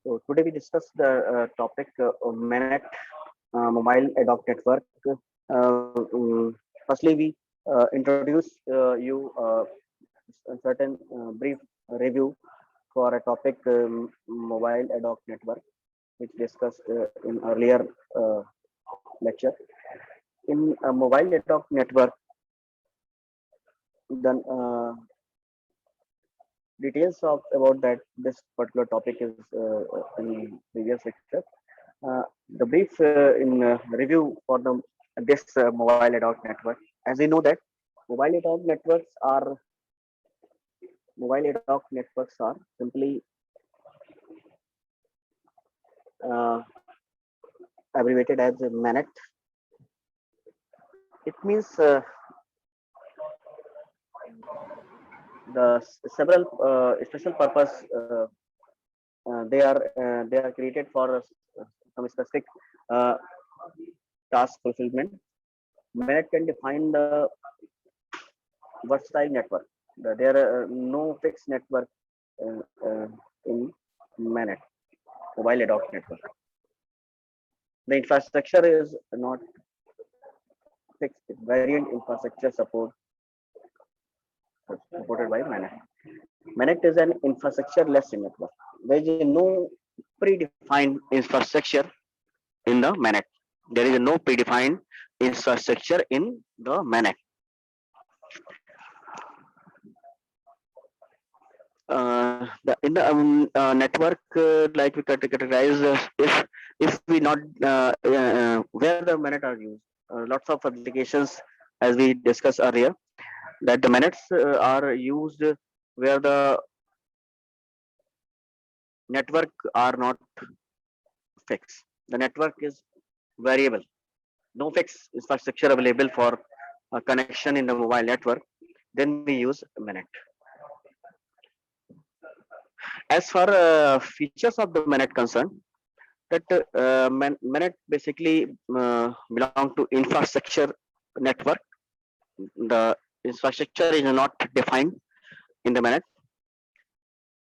So today we discuss the topic of MANET, Mobile Ad Hoc Network. Firstly, we introduce you a certain brief review for a topic Mobile Ad Hoc Network, which discussed in earlier uh, lecture. In a Mobile Ad Hoc Network, then details of about that this particular topic is in previous lecture. The brief in review for the this mobile ad hoc network. As we know that mobile ad hoc networks are simply uh, abbreviated as MANET. It means several special purpose. They are created for some specific uh, task fulfillment. MANET can define the versatile network. There are no fixed network in MANET, mobile ad hoc network. The infrastructure is not fixed, it's variant infrastructure supported by MANET. MANET is an infrastructure-less network. There is no predefined infrastructure in the MANET. There is no predefined infrastructure in the MANET. In the network, like we categorize, if we not where the MANET are used, lots of applications, as we discussed earlier, that the MANETs are used where the network are not fixed. The network is variable. No fixed infrastructure available for a connection in the mobile network. Then we use MANET. As far features of the MANET concerned, that MANET basically belong to infrastructure network. The infrastructure is not defined in the MANET.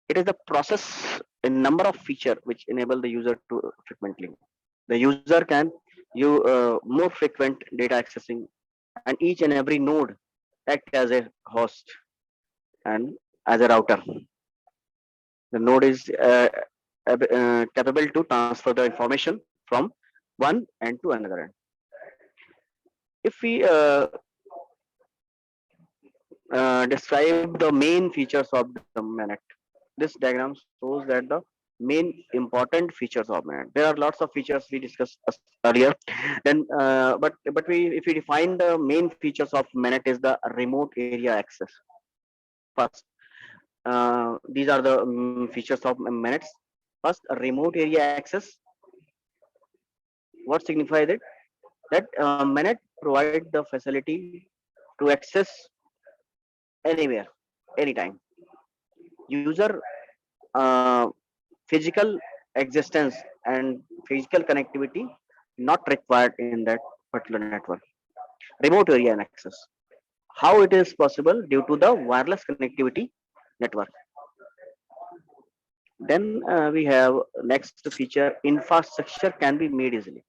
It is the process a number of feature which enable the user to frequently. The user can use more frequent data accessing, and each and every node act as a host and as a router. The node is capable to transfer the information from one end to another end. If we describe the main features of the MANET, this diagram shows that the main important features of MANET. There are lots of features we discussed earlier. Then, but we if we define the main features of MANET is the remote area access. First, these are the features of MANETs. First, remote area access. What signifies it? That MANET provide the facility to access anywhere, anytime. User physical existence and physical connectivity not required in that particular network. Remote area access. How it is possible due to the wireless connectivity network. Then we have next feature, infrastructure can be made easily.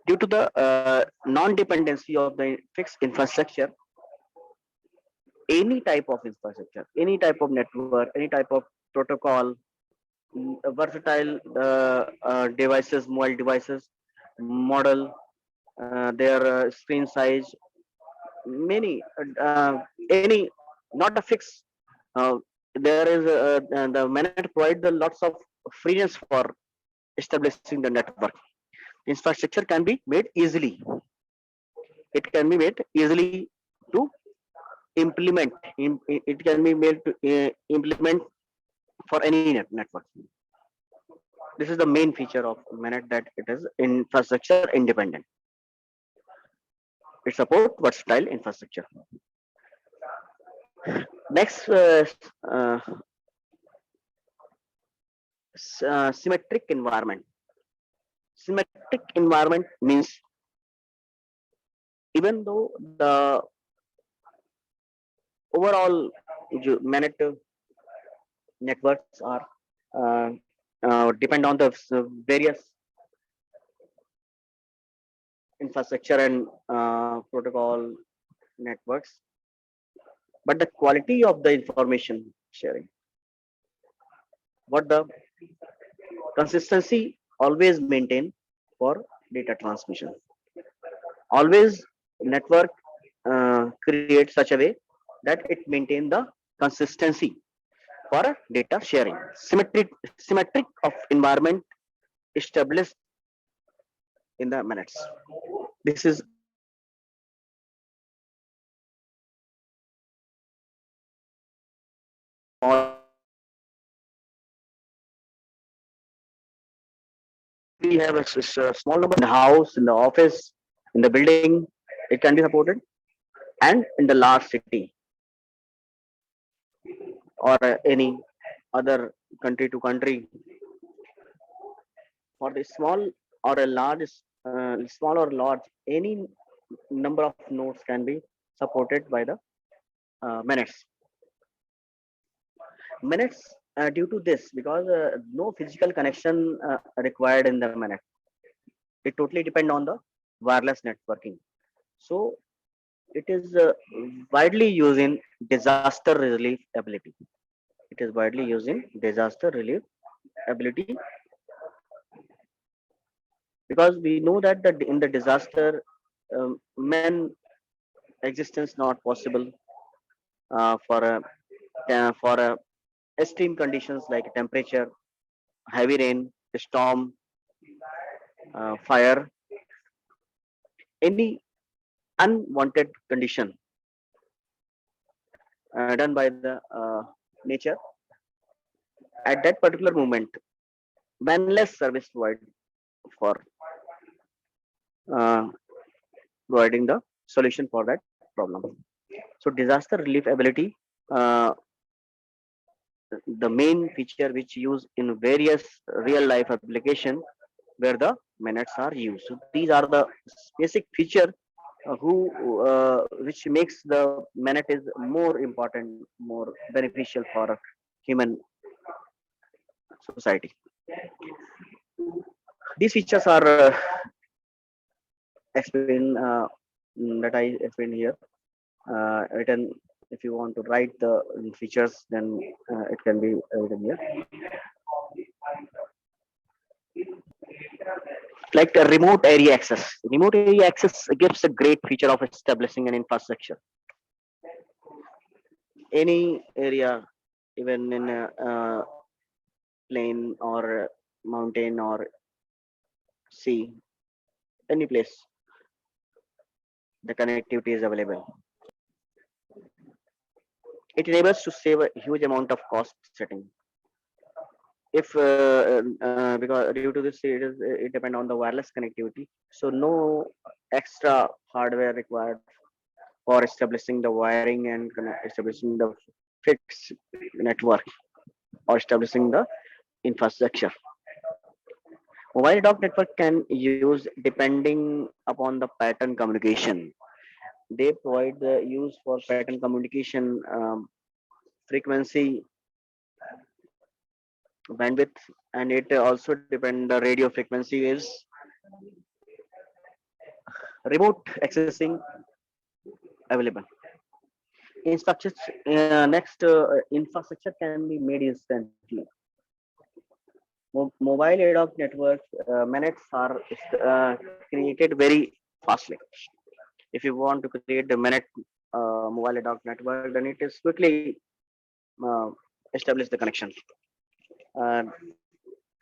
Due to the non-dependency of the fixed infrastructure, any type of infrastructure, any type of network, any type of protocol, versatile devices, mobile devices, model, their screen size, many, any, not a fix. Uh, there is the MANET provide the lots of freeness for establishing the network. Infrastructure can be made easily. It can be made easily to implement. It can be made to implement for any network. This is the main feature of MANET, that it is infrastructure independent. It supports versatile infrastructure. Next, symmetric environment. Symmetric environment means even though the overall MANET networks are uh, depend on the various infrastructure and protocol networks, but the quality of the information sharing, what the consistency always maintain for data transmission. Always network create such a way that it maintain the consistency for data sharing. Symmetric of environment established in the minutes. This is all. We have a small number in the house, in the office, in the building. It can be supported, and in the large city or any other country to country. For the small or a large, small or large, any number of nodes can be supported by the minutes. Minutes due to this, because no physical connection required in the minute. It totally depend on the wireless networking. So it is widely used in disaster relief ability. It is widely used in disaster relief ability, because we know that in the disaster, man existence not possible for a extreme conditions like temperature, heavy rain, storm, fire, any unwanted condition done by the nature. At that particular moment, manless service provide for uh, providing the solution for that problem. So disaster relief ability, uh, the main feature which used in various real life application where the minutes are used. So these are the basic feature who which makes the minute is more important, more beneficial for human society. These features are explained that I explained here. Written, if you want to write the features, then it can be written here. Like the remote area access. Remote area access gives a great feature of establishing an infrastructure. Any area, even in a plain or mountain or sea, any place, the connectivity is available. It enables to save a huge amount of cost setting. If because due to this, it depend on the wireless connectivity, so no extra hardware required for establishing the wiring and establishing the fixed network or establishing the infrastructure. Mobile ad hoc network can use depending upon the pattern communication. They provide the use for pattern communication, frequency, bandwidth, and it also depend the radio frequency is remote accessing available. Infrastructure next infrastructure can be made instantly. Mobile ad hoc networks minutes are created very fastly. If you want to create the minute mobile ad hoc network, then it is quickly uh, establish the connection. Uh,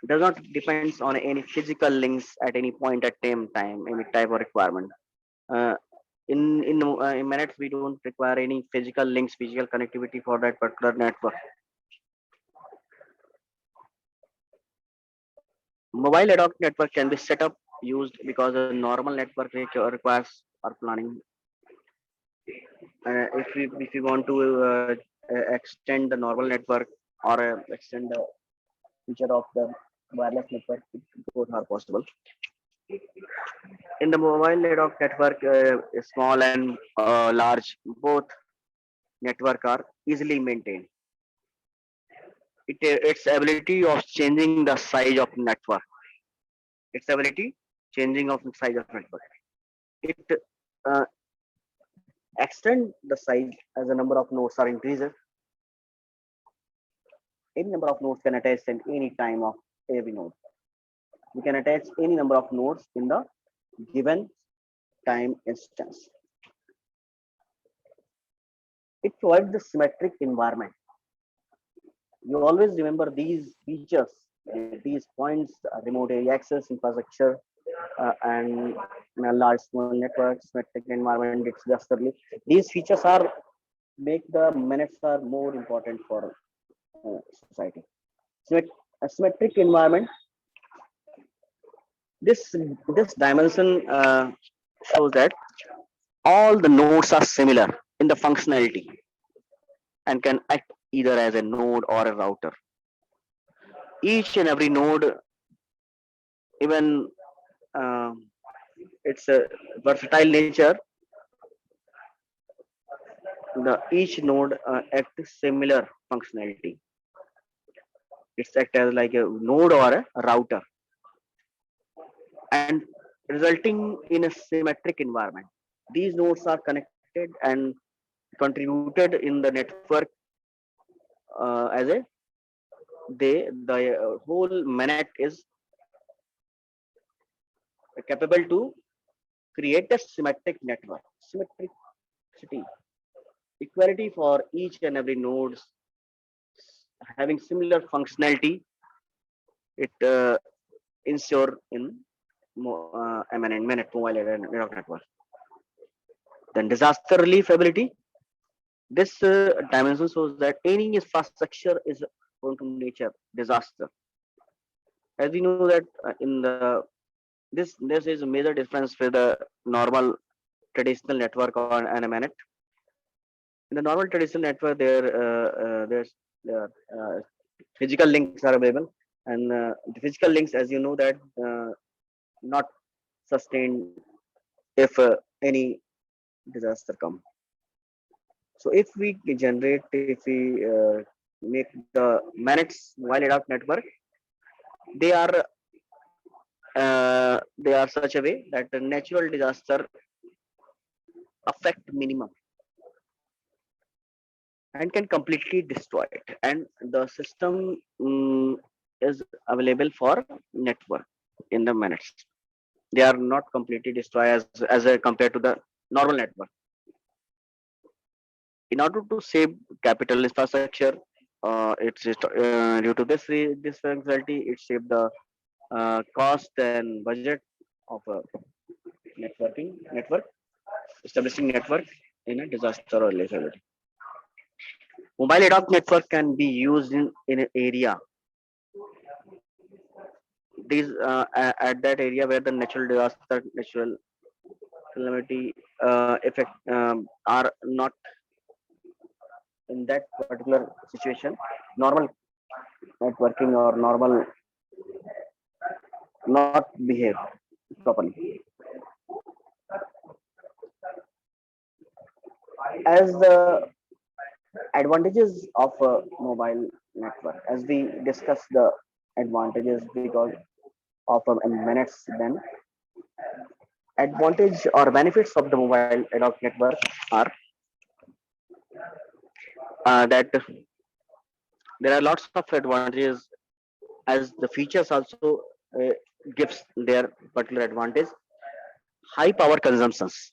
does not depends on any physical links at any point at time, any type of requirement. Uh, in minutes, we don't require any physical links, physical connectivity for that particular network. Mobile ad hoc network can be set up used because a normal network requires our planning. If we want to extend the normal network or extend the feature of the wireless network, both are possible. In the mobile ad hoc network, small and large, both network are easily maintained. its ability of changing the size of network. Its ability changing of the size of network. It uh, extend the size as the number of nodes are increases. Any number of nodes can attach at any time of every node. We can attach any number of nodes in the given time instance. It provides the symmetric environment. You always remember these features, these points, remote area access, infrastructure, and large small networks, symmetric environment, it's just early. These features are make the minutes are more important for society. A symmetric environment. This dimension shows that all the nodes are similar in the functionality and can act either as a node or a router. Each and every node, even uh, its a versatile nature, the each node acts similar functionality. It's act as like a node or a router, and resulting in a symmetric environment. These nodes are connected and contributed in the network as a the whole manet is capable to create a symmetric network. Symmetricity, equality for each and every nodes having similar functionality. It ensure in MNN minute mobile network. Then disaster relief ability. This dimension shows that any infrastructure is prone to nature disaster. As we know that in the this is a major difference with the normal traditional network on an MNet. In the normal traditional network, there physical links are available, and the physical links, as you know, that not sustained if any disaster come. So if we generate, if we make the managed mobile ad hoc network, they are they are such a way that the natural disaster affect minimum and can completely destroy it. And the system is available for network in the minutes. They are not completely destroyed as a, compared to the normal network. In order to save capital infrastructure, it's just, due to this functionality, it saved the cost and budget of a network, establishing network in a disaster or locality. Mobile ad hoc network can be used in an area. These at that area where the natural disaster, natural calamity effect are not in that particular situation. Normal networking or normal not behave properly. As the advantages of a mobile network, as we discuss the advantages because of minutes, then advantage or benefits of the mobile ad hoc network are that there are lots of advantages as the features also uh, gives their particular advantage. High power consumptions,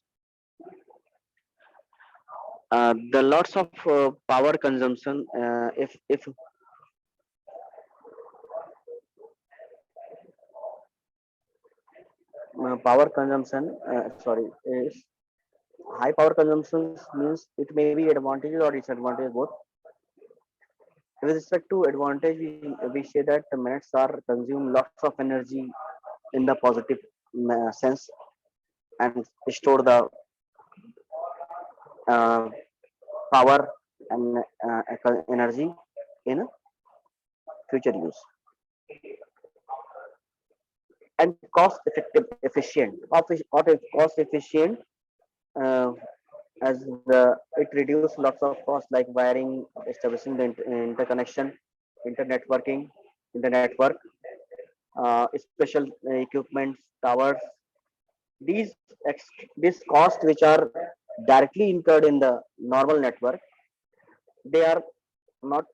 the lots of power consumption, if power consumption, sorry, is high power consumption means it may be advantages or disadvantages both. With respect to advantage, we say that the minutes are consume lots of energy in the positive sense and store the uh, power and energy in future use, and cost effective efficient cost efficient, uh, as the it reduces lots of costs like wiring, establishing the interconnection, internetworking in the network, special equipments, towers. These this cost which are directly incurred in the normal network, they are not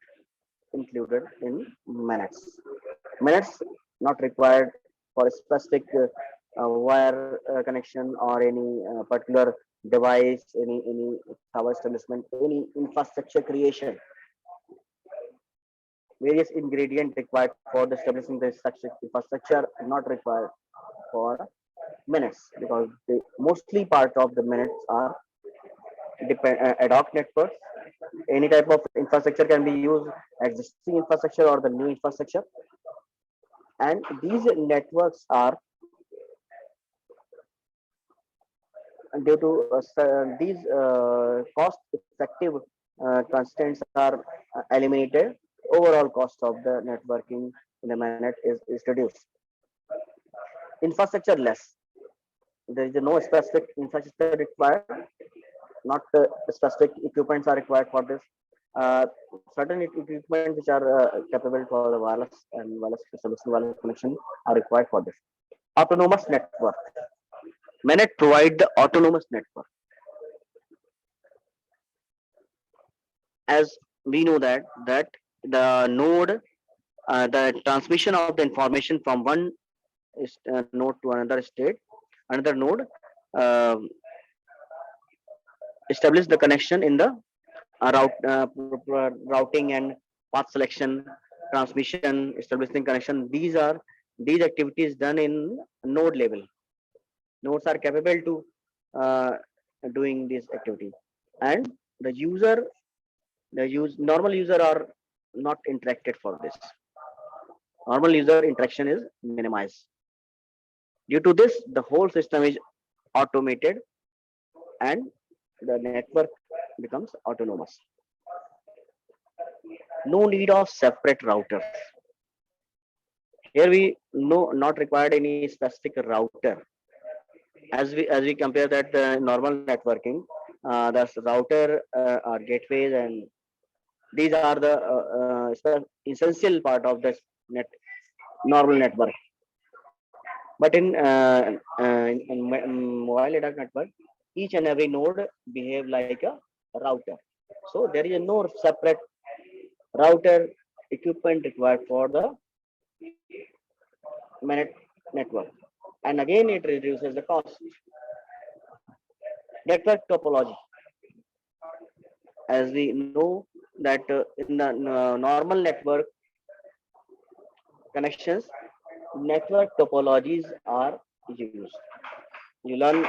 included in minutes. Minutes not required for a specific wire connection or any particular device, any tower establishment, any infrastructure creation. Various ingredient required for the establishing the such infrastructure not required for minutes, because the mostly part of the minutes are ad hoc networks. Any type of infrastructure can be used, existing infrastructure or the new infrastructure, and these networks are due to these cost effective constraints are eliminated. Overall cost of the networking in the minute is reduced. Infrastructure less. There is no specific infrastructure required. Not specific equipments are required for this. Certain equipment which are capable for the wireless and wireless connection are required for this. Autonomous network. Manet provide the autonomous network. As we know that the node, the transmission of the information from one node to another node uh, establish the connection in the routing and path selection, transmission, establishing connection. These activities done in node level. Nodes are capable to uh, doing this activity, and the user, normal user are not interacted for this. Normal user interaction is minimized. Due to this, the whole system is automated and the network becomes autonomous. No need of separate routers. Here we no not required any specific router. As we compare that normal networking, the router are gateways, and these are the essential part of the net normal network. But in mobile data network, each and every node behave like a router. So there is no separate router equipment required for the minute network, and again it reduces the cost. Network topology. As we know that in the normal network connections, network topologies are used. You learn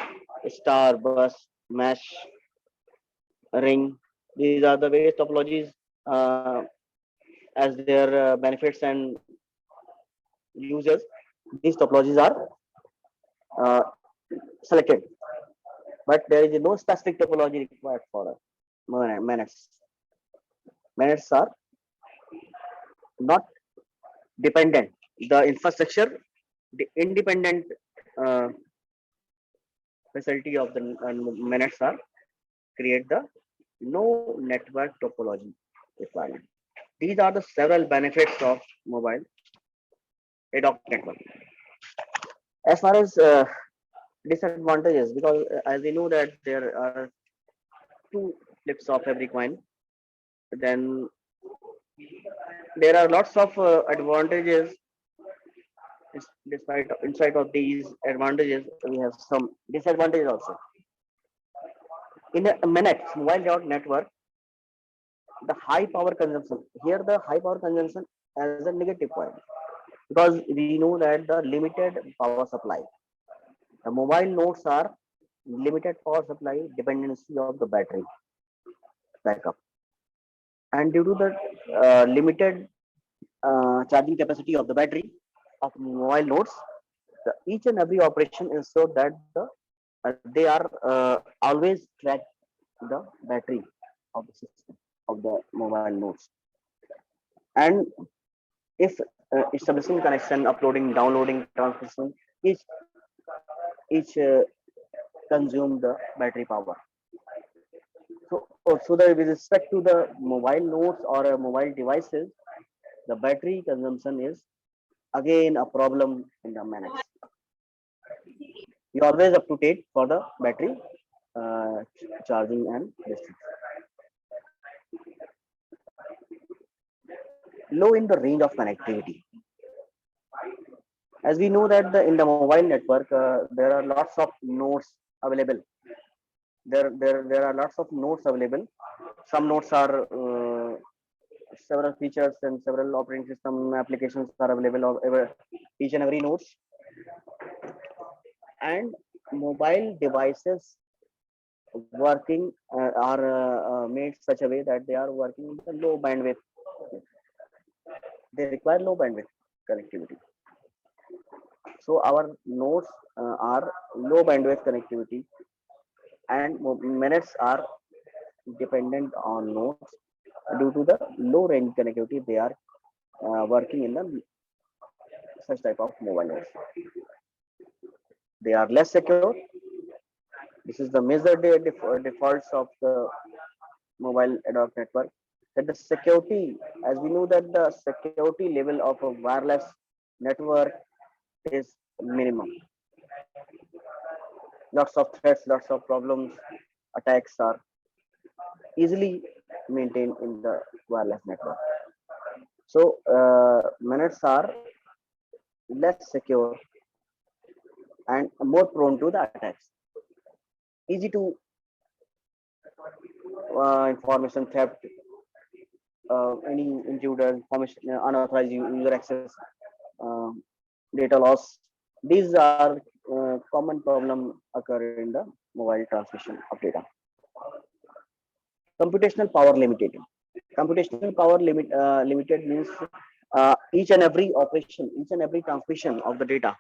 star, bus, mesh, ring. These are the various topologies as their benefits and users. These topologies are uh, selected, but there is no specific topology required for minutes. Minutes are not dependent. The infrastructure, the independent uh, facility of the minutes are create the no network topology requirement. These are the several benefits of mobile ad hoc network. As far as disadvantages, because as we know that there are two flips of every coin, then there are lots of advantages. Despite inside of these advantages, we have some disadvantages also. In a minute mobile network, the high power consumption, here the high power consumption as a negative point, because we know that the limited power supply, the mobile nodes are limited power supply dependency of the battery backup, and due to the limited charging capacity of the battery of mobile nodes, each and every operation ensure that they are always track the battery of the system of the mobile nodes. And if establishing connection, uploading, downloading, transmission, each consume the battery power. So, with respect to the mobile nodes or mobile devices, The battery consumption is again a problem in the manage. You always up to date for the battery charging and distance. Low in the range of connectivity. As we know that in the mobile network, there are lots of nodes available. There are lots of nodes available. Some nodes are several features and several operating system applications are available of each and every nodes. And mobile devices working are made such a way that they are working in the low bandwidth. They require low bandwidth connectivity. So our nodes are low bandwidth connectivity, and minutes are dependent on nodes due to the low range connectivity. They are working in the such type of mobile nodes. They are less secure. This is the major defaults of the mobile ad hoc network. That the security, as we know that the security level of a wireless network is minimum. Lots of threats, lots of problems, attacks are easily maintained in the wireless network. So minutes are less secure and more prone to the attacks. Easy to information theft, any intruder, information, unauthorized user access, uh, data loss. These are common problem occur in the mobile transmission of data. Computational power limited. Computational power limited means each and every operation, each and every transmission of the data,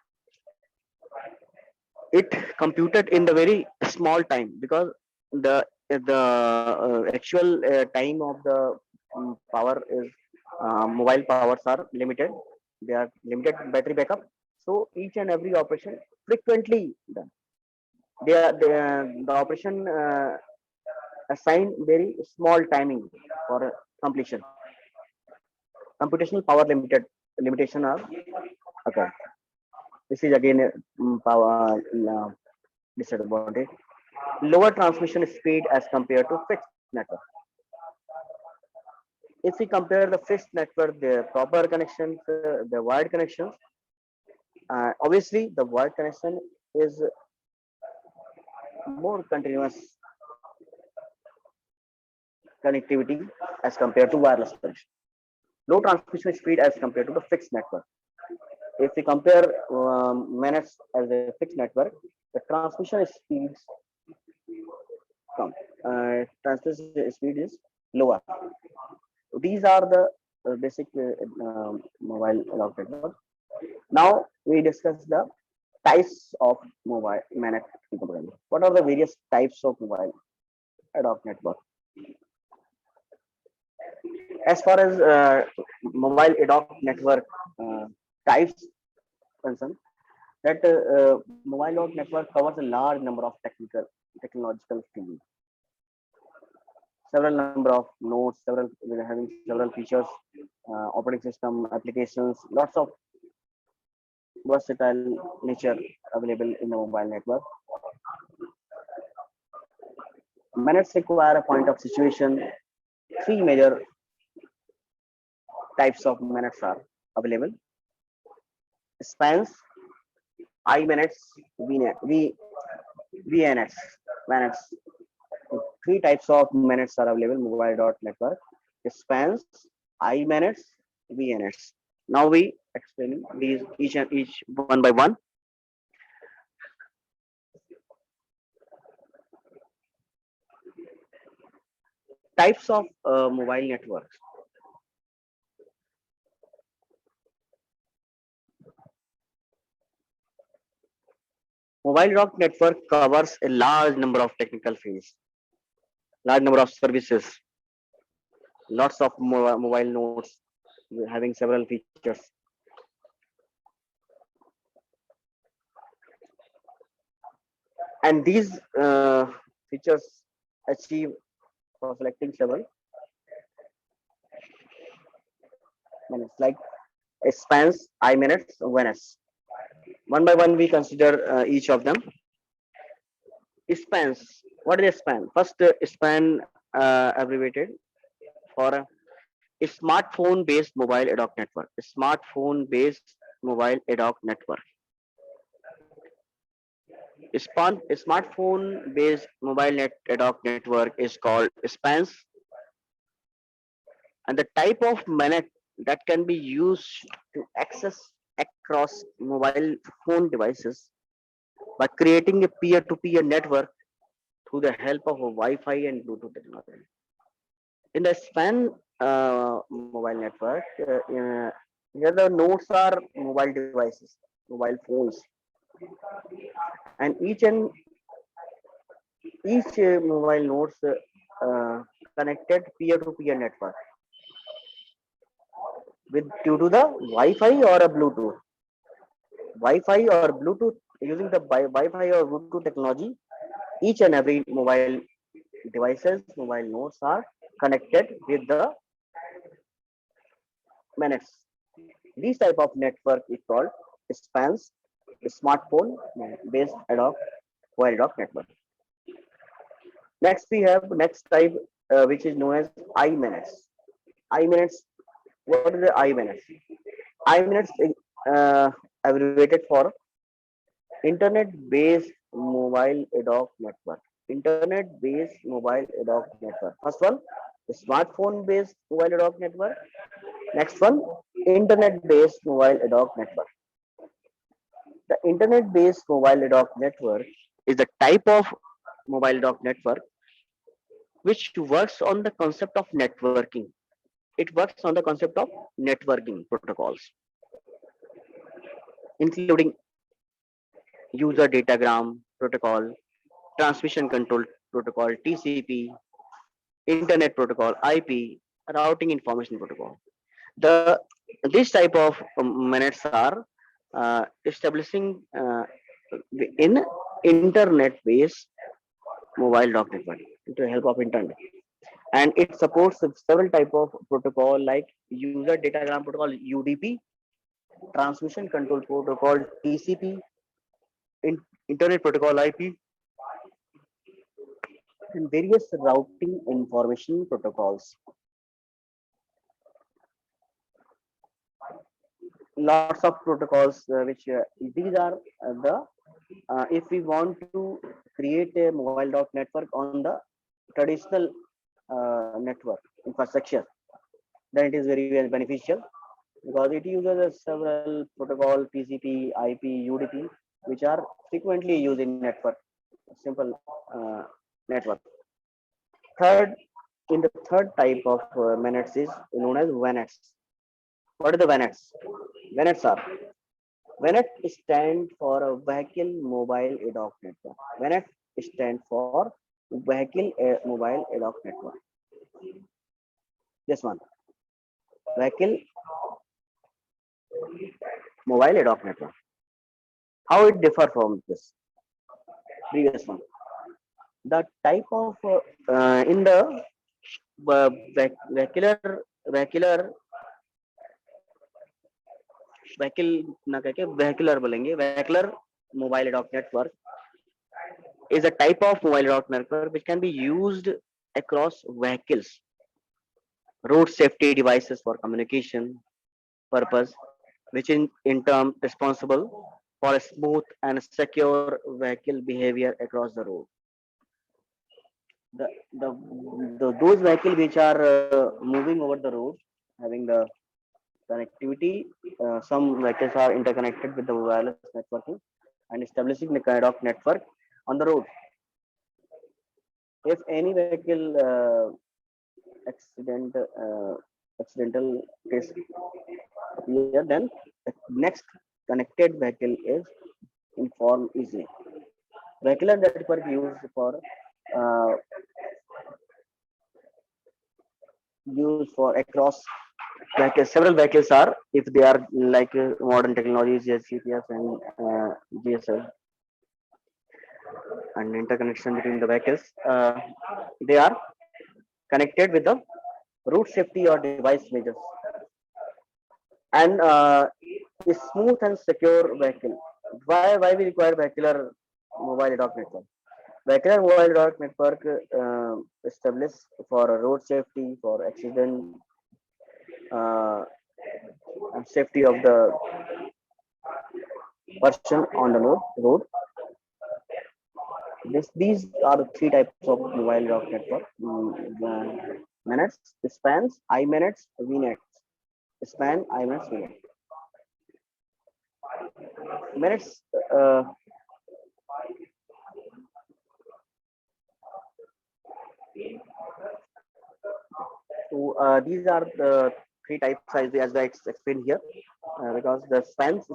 it computed in the very small time, because the actual time of the power is mobile powers are limited. They are limited battery backup. So each and every operation frequently done. The operation assign very small timing for completion. Computational power limitation are okay. This is again power disadvantage. Lower transmission speed as compared to fixed network. If we compare the fixed network, the proper connections, the wired connections, obviously the wired connection is more continuous connectivity as compared to wireless connection. Low transmission speed as compared to the fixed network. If we compare minutes as a fixed network, the transmission speeds transmission speed is lower. These are the basic mobile ad network. Now we discuss the types of mobile MANET. What are the various types of mobile ad hoc network? As far as mobile ad hoc network types concerned, that mobile ad hoc network covers a large number of technological fields. Several number of nodes, several having several features, operating system applications, lots of versatile nature available in the mobile network. Minutes require a point of situation. Three major types of minutes are available: spans, I minutes, VNets. Minutes. Three types of minutes are available mobile dot network: spans, I minutes, VNets. Now we explain these each one by one. Types of mobile networks. Mobile dot network covers a large number of technical fields, large number of services, lots of mobile nodes having several features. And these features achieve for selecting several minutes, like spans, I minutes, VNS. One by one, we consider each of them. Spans. What is a span? First, span abbreviated for a smartphone-based mobile ad hoc network. A smartphone-based mobile ad hoc network. A smartphone-based mobile net ad hoc network is called spans, and the type of minute that can be used to access across mobile phone devices by creating a peer-to-peer network through the help of a Wi-Fi and Bluetooth technology. In the span mobile network, here the nodes are mobile devices, mobile phones, and each mobile nodes connected peer-to-peer network with due to the Wi-Fi or a Bluetooth. Wi-Fi or Bluetooth, using the Wi-Fi or Bluetooth technology, each and every mobile devices, mobile nodes are connected with the minutes. This type of network is called spans, smartphone based ad hoc wire ad hoc network. Next we have next type, which is known as iMinutes. iMinutes. What is the iMinutes? iMinutes uh, abbreviated for Internet based mobile ad hoc network. Internet based mobile ad hoc network. First one, smartphone based mobile ad hoc network. Next one, internet based mobile ad hoc network. The internet based mobile ad hoc network is the type of mobile ad hoc network which works on the concept of networking. It works on the concept of networking protocols, including user datagram protocol, transmission control protocol, TCP, internet protocol, IP, routing information protocol. The this type of minutes are establishing in internet based mobile dot network with the help of internet, and it supports several type of protocol like user datagram protocol UDP, transmission control protocol TCP, internet protocol IP, and various routing information protocols. Lots of protocols which these are the if we want to create a mobile dot network on the traditional network infrastructure, then it is very, very beneficial because it uses several protocol TCP, IP, UDP, which are frequently used in network, simple network. Third, in the third type of minutes is known as VNets. What are the VNets? VNets are VNet stand for a vehicle mobile ad hoc network. VNet stand for vehicle mobile ad hoc network. This one, vehicle mobile ad hoc network. How it differ from this previous one? The type of in the vehicular vehicular vehicle ना कह के vehicular बोलेंगे, vehicular mobile ad hoc network is a type of mobile ad hoc network which can be used across vehicles, road safety devices for communication purpose, which in turn responsible for a smooth and secure vehicle behavior across the road. The those vehicles which are moving over the road, having the connectivity, some vehicles are interconnected with the wireless networking and establishing the kind of network on the road. If any vehicle accidental case appear, then the next connected vehicle is informed easily. Vehicular network used for uh, across several vehicles are, if they are like modern technologies, yes, GPS and GSL and interconnection between the vehicles, they are connected with the route safety or device measures. and a smooth and secure vehicle. Why we require vehicular mobile ad hoc network? Vehicular mobile ad hoc network established for road safety, for accident uh, and safety of the person on the road. These are the three types of mobile ad hoc network. Minutes, spans, I minutes, VNets. Span, I minutes, VNet. Minutes. Uh, these are the three types as I explained here. Because the spans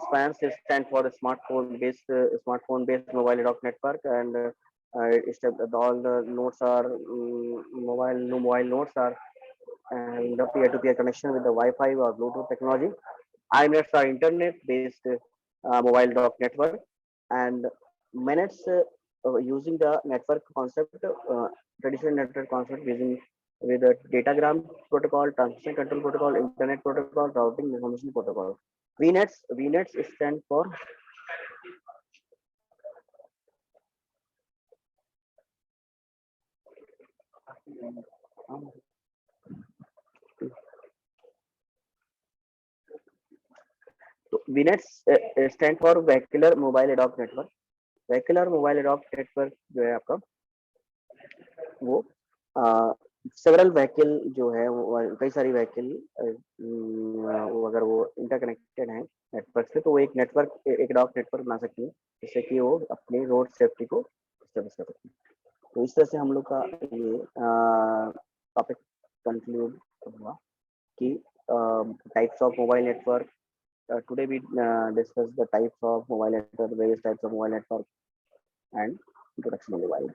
is stand for the smartphone based mobile ad hoc network, and all the nodes are mobile nodes are and the peer-to-peer connection with the Wi-Fi or Bluetooth technology. INETs are internet-based mobile dot network, and minutes using the network concept, traditional network concept using with the datagram protocol, transmission control protocol, internet protocol, routing information protocol. VNets stand for um, VNets stand for vehicular mobile ad hoc network. vehicular mobile ad hoc network जो है आपका वो several vehicle जो है वो कई सारी vehicle वो अगर वो इंटरकनेक्टेड है नेटवर्क से, तो वो एक नेटवर्क एक डॉक नेटवर्क बना सकती है, जिससे कि वो अपने रोड सेफ्टी को स्टेब्लिश कर सकती है। तो इस तरह से हम लोग का ये टॉपिक कंक्लूड हुआ कि types of mobile network. Today we discuss the types of mobile network, various types of mobile network and introduction of mobile.